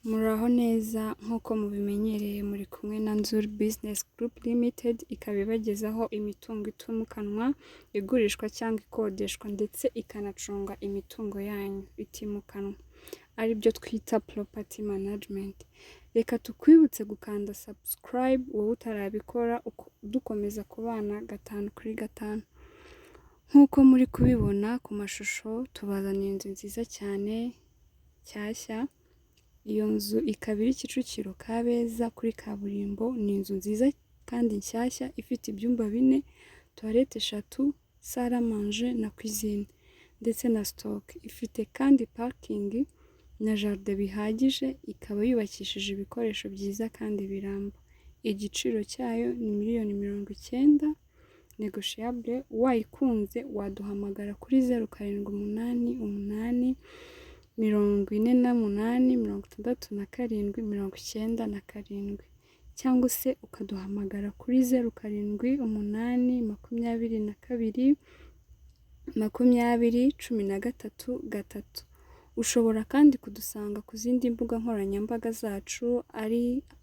Muraho neza nk'uko mubimenyereye muri kumwe na NZIZA Business Group Limited, ikaba ibagezaho imitungo itimukanwa igurishwa cyangwa ikodeshwa ndetse ikanacunga imitungo yanyu itimukanwa, ari byo twita property management. Reka tukwibutse gukanda subscribe wowe utarabikora, dukomeza kubana 5/5. Nk'uko muri kubibona ku mashusho, tubazaniye inzu nziza cyane nshyashya. Iyo nzu ikaba iri Kicukiro Kabeza kuri kaburimbo. Ni inzu nziza kandi nshyashya ifite ibyumba 4, toilette 3, salle à manger na cuisine ndetse na stock. Ifite kandi parking na jardin bihagije, ikaba yubakishije ibikoresho byiza kandi biramba. Igiciro cyayo ni $90,000,000 Negotiable. Wayikunze waduhamagara kuri 0788 48 67 cyangwa se ukaduhamagara kuri 0788 22 20 13. Ushobora kandi kudusanga ku zindi mbuga nkoranyambaga zacu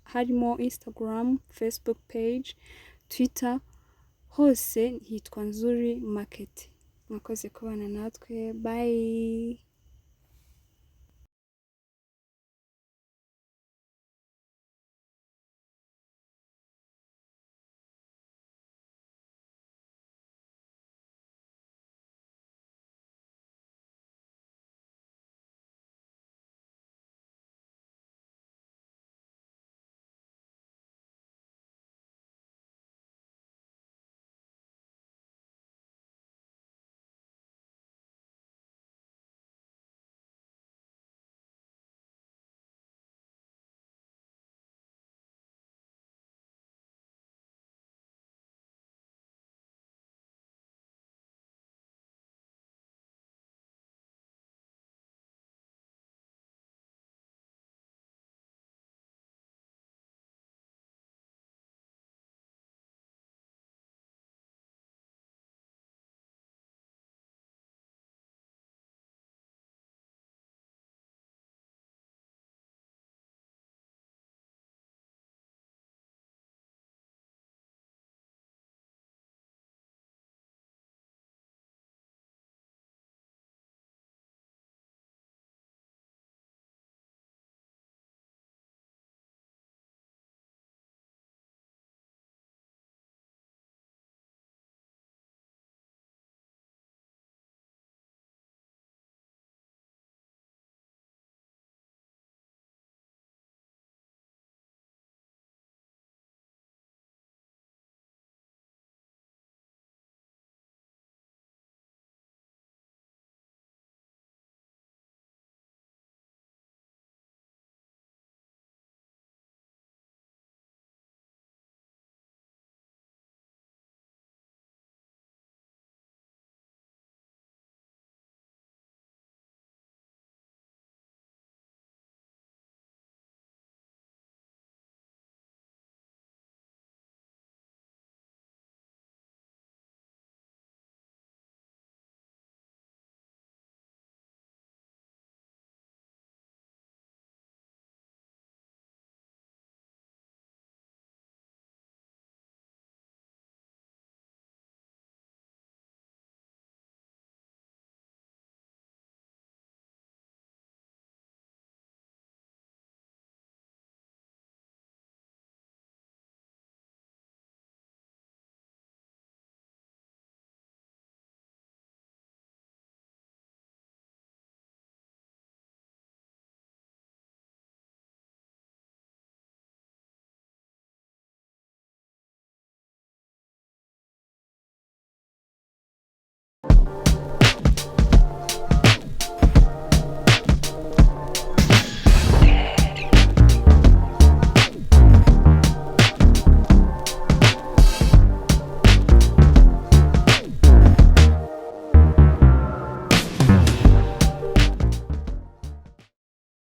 harimo Instagram, Facebook page, Twitter, hose hitwa NZIZA Market. Mwakoze kubana natwe, bye.